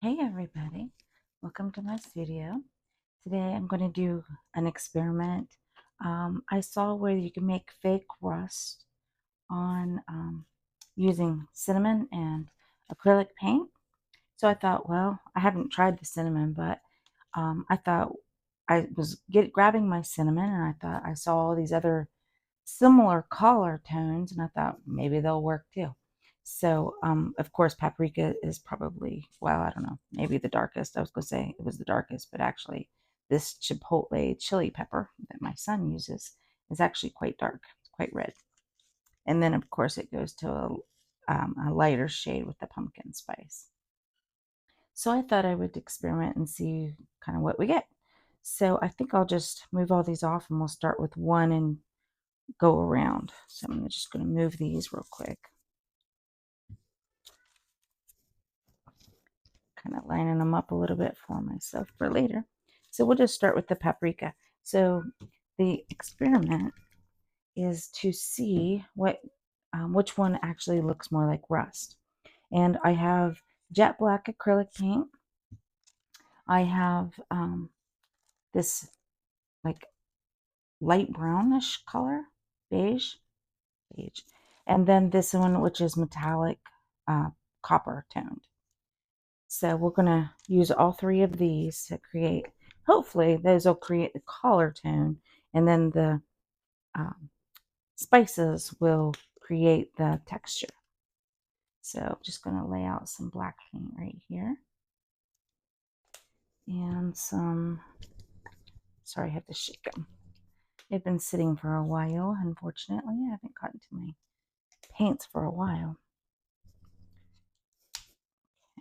Hey everybody, welcome to my studio. Today I'm going to do an experiment. I saw where you can make fake rust on using cinnamon and acrylic paint. So I thought, well, I haven't tried the cinnamon, but I thought I was grabbing my cinnamon and I thought I saw all these other similar color tones, and I thought maybe they'll work too. So, of course, paprika is probably, well, I don't know, maybe the darkest. I was going to say it was the darkest, but actually, this chipotle chili pepper that my son uses is actually quite dark, it's quite red. And then, of course, it goes to a lighter shade with the pumpkin spice. So I thought I would experiment and see kind of what we get. So I think I'll just move all these off and we'll start with one and go around. So I'm just going to move these real quick. Kind of lining them up a little bit for myself for later. So we'll just start with the paprika. So the experiment is to see which one actually looks more like rust. And I have jet black acrylic paint. I have this like light brownish color, beige, beige, and then this one which is metallic copper toned. So we're going to use all three of these to create, hopefully those will create the color tone, and then the um, spices will create the texture. So I'm just going to lay out some black paint right here. And some, sorry, I have to shake them. They've been sitting for a while, unfortunately. I haven't gotten to my paints for a while.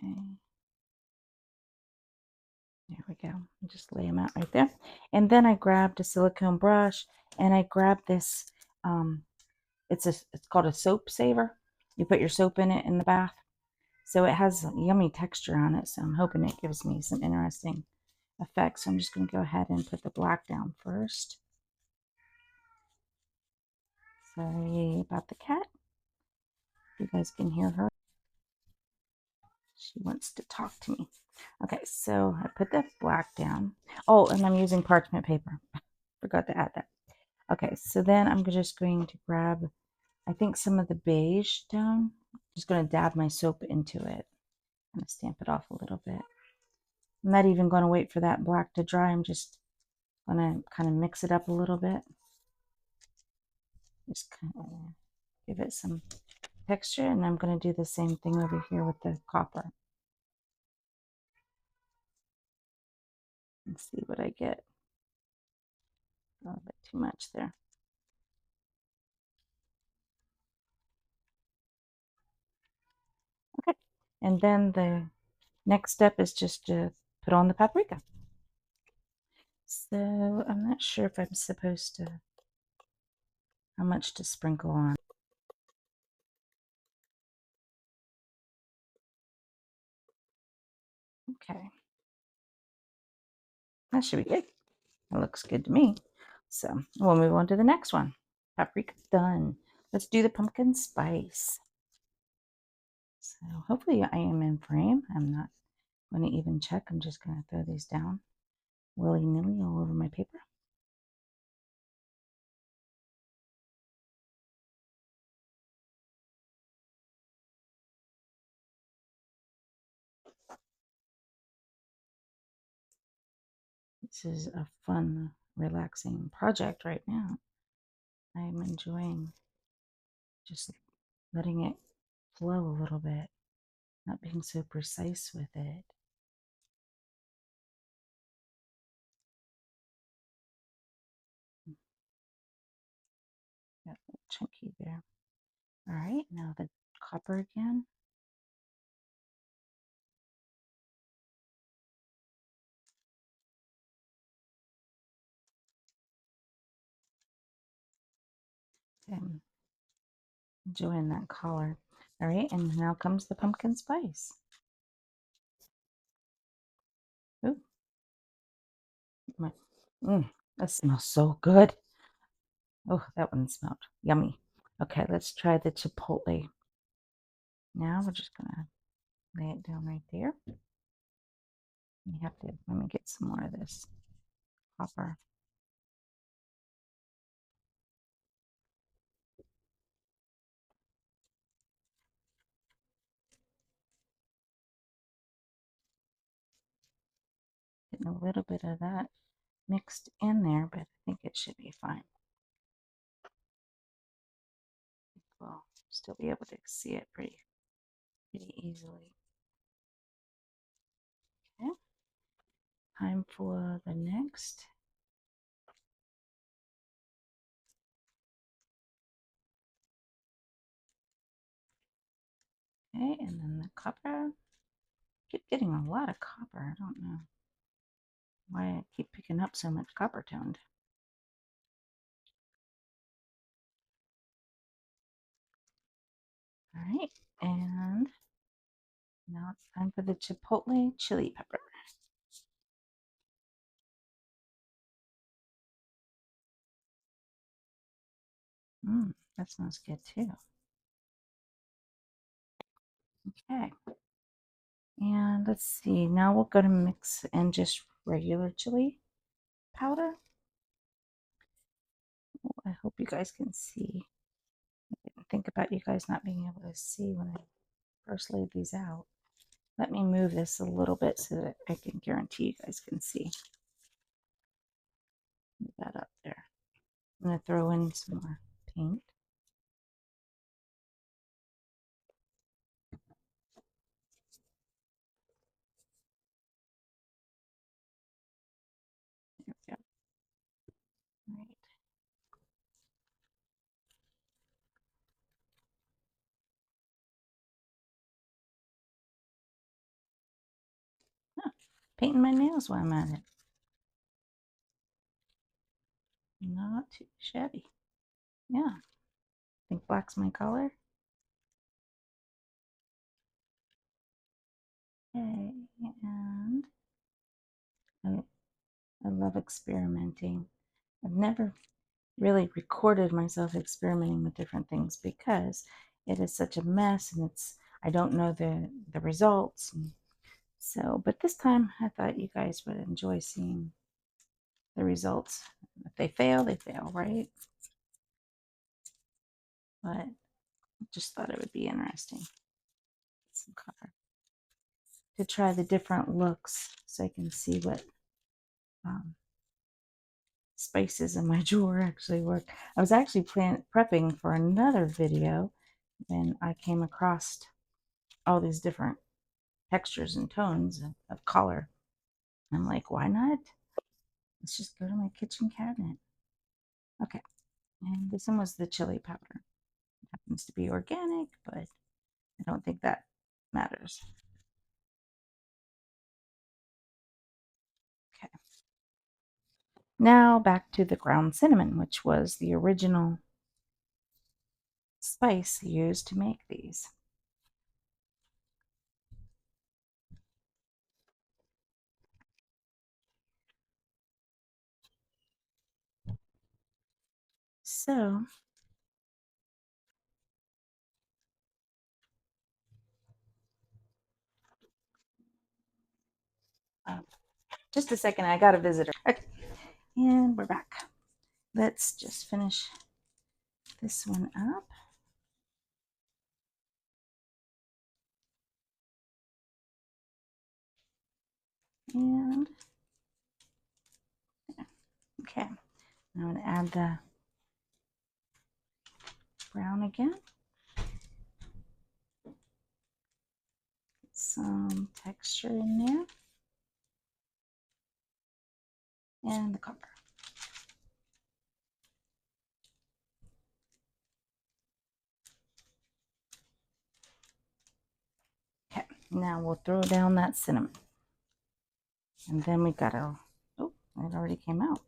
Okay. There we go. Just lay them out right there. And then I grabbed a silicone brush and I grabbed this, it's called a soap saver. You put your soap in it in the bath. So it has a yummy texture on it. So I'm hoping it gives me some interesting effects. So I'm just going to go ahead and put the black down first. Sorry about the cat. You guys can hear her. She wants to talk to me. Okay, so I put the black down. Oh, and I'm using parchment paper. Forgot to add that. Okay, so then I'm just going to grab, I think, some of the beige down. Just going to dab my soap into it. I'm going to stamp it off a little bit. I'm not even going to wait for that black to dry. I'm just going to kind of mix it up a little bit. Just kind of give it some texture. And I'm going to do the same thing over here with the copper. Let's see what I get. A little bit too much there. Okay. And then the next step is just to put on the paprika. So I'm not sure if I'm supposed to, how much to sprinkle on. Okay. That should be good. That looks good to me. So we'll move on to the next one. Paprika done. Let's do the pumpkin spice. So hopefully I am in frame. I'm not going to even check. I'm just going to throw these down willy-nilly all over my paper. This is a fun, relaxing project right now. I'm enjoying just letting it flow a little bit, not being so precise with it. Got a chunky there. All right, now the copper again. I'm enjoying that color. All right, and now comes the pumpkin spice. Ooh, that smells so good. Oh, that one smelled yummy. Okay, let's try the chipotle. Now we're just gonna lay it down right there. You have to, let me get some more of this copper. Getting a little bit of that mixed in there, but I think it should be fine. We'll still be able to see it pretty easily. Okay, time for the next. Okay, and then the copper. Keep getting a lot of copper. I don't know why I keep picking up so much copper toned. All right, and now it's time for the chipotle chili pepper. That smells good too. Okay, and let's see. Now we'll go to mix in just regular chili powder. Oh, I hope you guys can see. I didn't think about you guys not being able to see when I first laid these out. Let me move this a little bit so that I can guarantee you guys can see. Move that up there. I'm going to throw in some more paint. There we go. All right. Huh. Painting my nails while I'm at it. Not too shabby. Yeah. I think black's my color. Okay. And I love experimenting. I've never really recorded myself experimenting with different things because it is such a mess and I don't know the results. So, but this time I thought you guys would enjoy seeing the results. If they fail, right? But just thought it would be interesting. Some color to try the different looks so I can see what spices in my drawer actually work. I was actually prepping for another video when I came across all these different textures and tones of color. I'm like, why not? Let's just go to my kitchen cabinet. Okay, and this one was the chili powder. It happens to be organic, but I don't think that matters. Okay. Now back to the ground cinnamon, which was the original spice used to make these. So, just a second, I got a visitor. Okay, and we're back. Let's just finish this one up. And okay, I'm going to add the brown again. Some texture in there. And the copper. Okay, now we'll throw down that cinnamon. And then we gotta, oh, it already came out.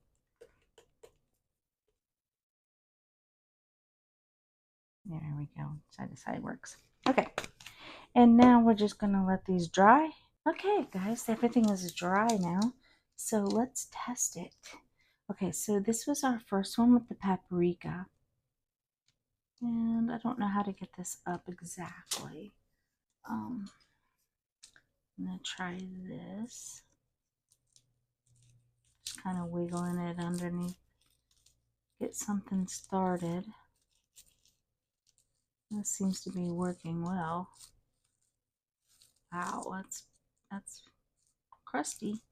There we go, side to side works. Okay, and now we're just gonna let these dry. Okay, guys, everything is dry now. So let's test it. Okay, so this was our first one with the paprika. And I don't know how to get this up exactly. I'm gonna try this. Just kind of wiggling it underneath. Get something started. This seems to be working well. Wow, that's crusty.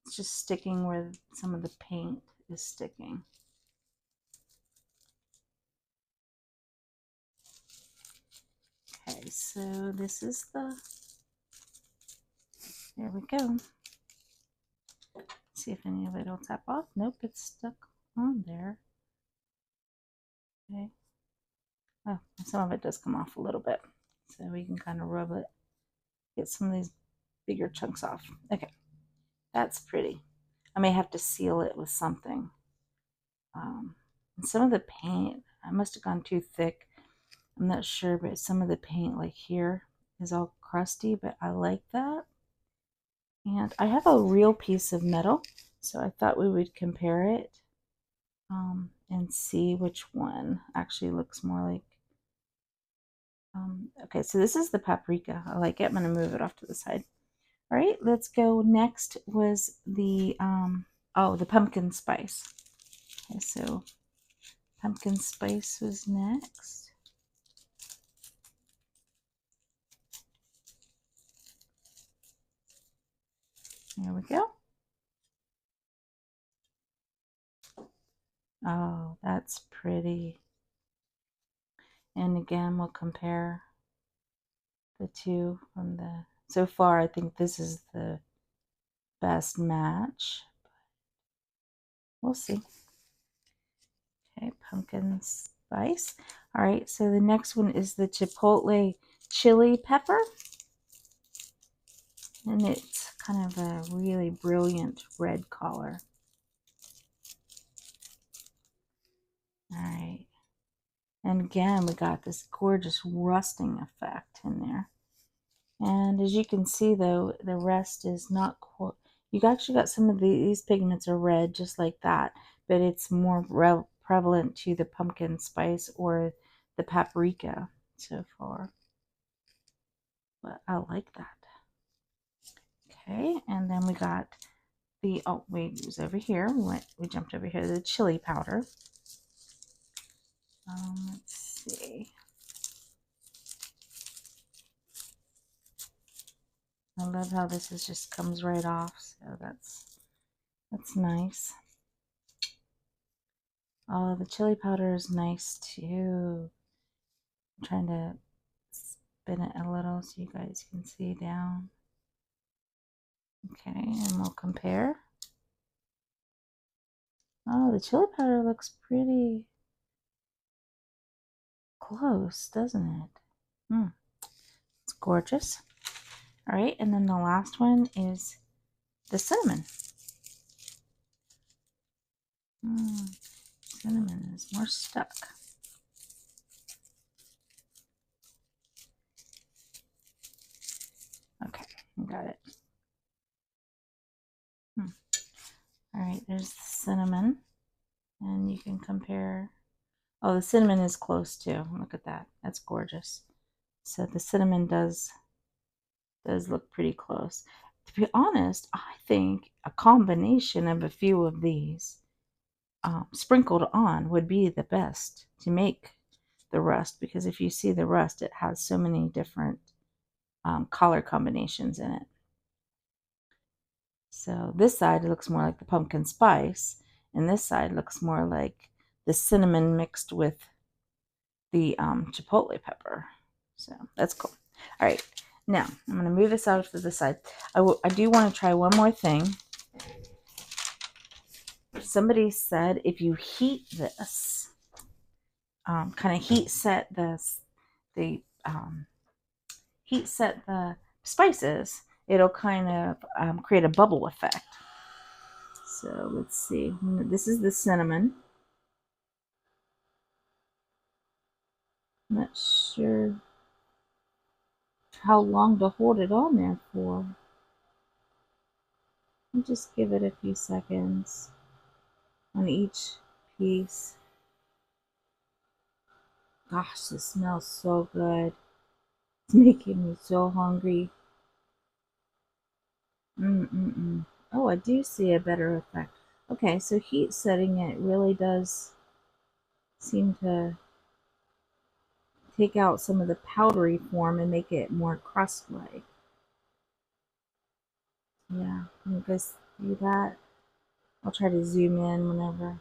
It's just sticking where some of the paint is sticking. Okay, so this is there we go. See if any of it will tap off. Nope, it's stuck on there. Okay. Oh, some of it does come off a little bit. So we can kind of rub it, get some of these bigger chunks off. Okay, that's pretty. I may have to seal it with something. And some of the paint, I must have gone too thick. I'm not sure, but some of the paint like here is all crusty, but I like that. And I have a real piece of metal, so I thought we would compare it and see which one actually looks more like. Okay, so this is the paprika. I like it. I'm going to move it off to the side. All right, let's go. Next was the, the pumpkin spice. Okay, so pumpkin spice was next. There we go. Oh, that's pretty. And again, we'll compare the two from the, so far I think this is the best match. We'll see. Okay, pumpkin spice. All right, so the next one is the chipotle chili pepper. And it's kind of a really brilliant red color. All right. And again, we got this gorgeous rusting effect in there. And as you can see, though, the rest is not quite. You actually got some of these pigments are red, just like that, but it's more prevalent to the pumpkin spice or the paprika so far. But I like that. Okay, and then we got the, oh wait, it was over here. We jumped over here, the chili powder. Let's see. I love how this is just comes right off, so that's nice. Oh, the chili powder is nice too. I'm trying to spin it a little so you guys can see down. Okay, and we'll compare. Oh, the chili powder looks pretty close, doesn't it? It's gorgeous. All right, and then the last one is the cinnamon. Cinnamon is more stuck. Okay, got it. All right, there's the cinnamon, and you can compare. Oh, the cinnamon is close too. Look at that. That's gorgeous. So the cinnamon does look pretty close. To be honest, I think a combination of a few of these sprinkled on would be the best to make the rust, because if you see the rust, it has so many different color combinations in it. So this side looks more like the pumpkin spice, and this side looks more like the cinnamon mixed with the chipotle pepper. So that's cool. All right, now I'm going to move this out to the side. I do want to try one more thing. Somebody said if you heat this, kind of heat set the spices, it'll kind of create a bubble effect. So let's see. This is the cinnamon. I'm not sure how long to hold it on there for. I'll just give it a few seconds on each piece. Gosh, this smells so good. It's making me so hungry. Oh, I do see a better effect. Okay, so heat setting it really does seem to take out some of the powdery form and make it more crust-like. Yeah, you guys see that? I'll try to zoom in whenever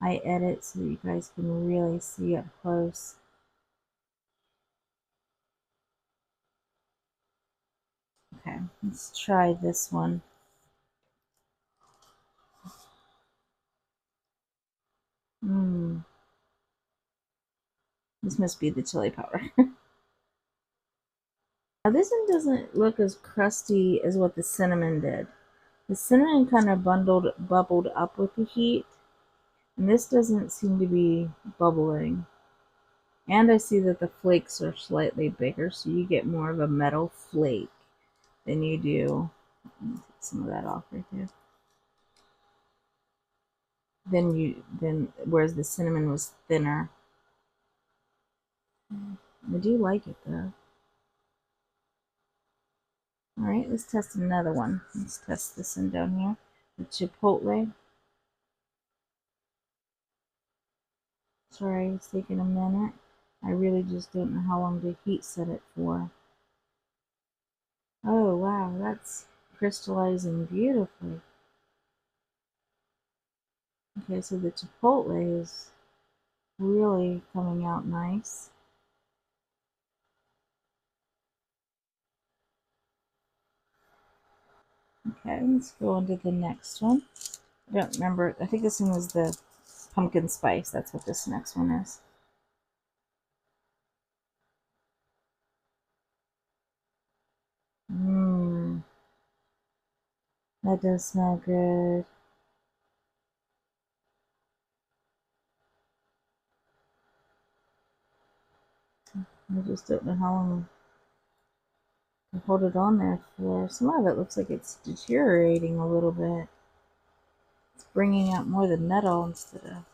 I edit so that you guys can really see up close. Okay, let's try this one. This must be the chili powder. Now this one doesn't look as crusty as what the cinnamon did. The cinnamon kind of bubbled up with the heat, and this doesn't seem to be bubbling. And I see that the flakes are slightly bigger, so you get more of a metal flake than you do. Let me take some of that off right there. Then whereas the cinnamon was thinner. I do like it though. All right, let's test another one. Let's test this one down here. The chipotle. Sorry, it's taking a minute. I really just don't know how long to heat set it for. Oh wow, that's crystallizing beautifully. Okay, so the chipotle is really coming out nice. Okay, let's go on to the next one. I don't remember. I think this one was the pumpkin spice. That's what this next one is. Mmm, that does smell good. I just don't know how long to hold it on there for. Some of it looks like it's deteriorating a little bit. It's bringing out more of the metal instead of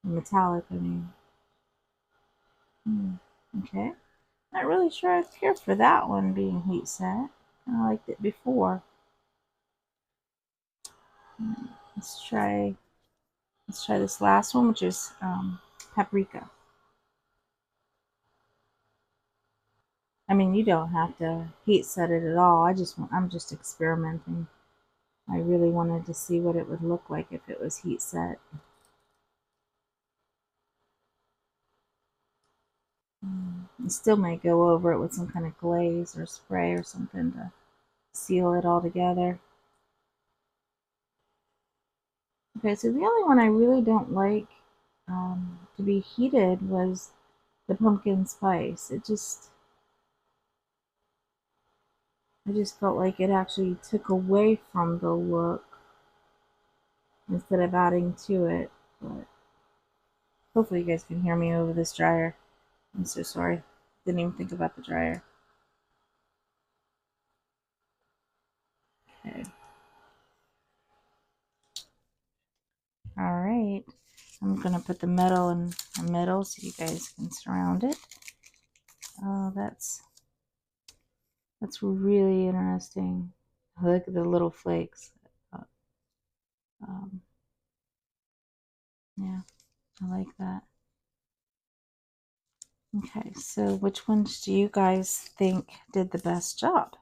the metallic, I mean. Okay. Not really sure I care for that one being heat set. I liked it before. Let's try this last one, which is paprika. I mean, you don't have to heat set it at all. I'm just experimenting. I really wanted to see what it would look like if it was heat set. I still might go over it with some kind of glaze or spray or something to seal it all together. Okay, so the only one I really don't like to be heated was the pumpkin spice. I just felt like it actually took away from the look instead of adding to it. But hopefully you guys can hear me over this dryer. I'm so sorry. Didn't even think about the dryer. Okay. All right. I'm gonna put the metal in the middle so you guys can surround it. Oh, that's really interesting. Look at the little flakes. Uh, Um, yeah, I like that. Okay, so which ones do you guys think did the best job?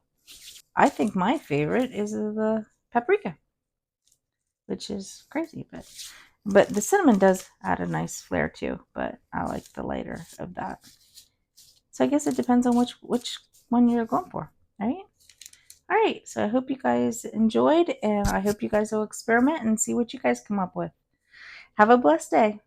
I think my favorite is the paprika, which is crazy, but the cinnamon does add a nice flair too, but I like the lighter of that. So I guess it depends on which one you're going for, right? All right, so I hope you guys enjoyed, and I hope you guys will experiment and see what you guys come up with. Have a blessed day.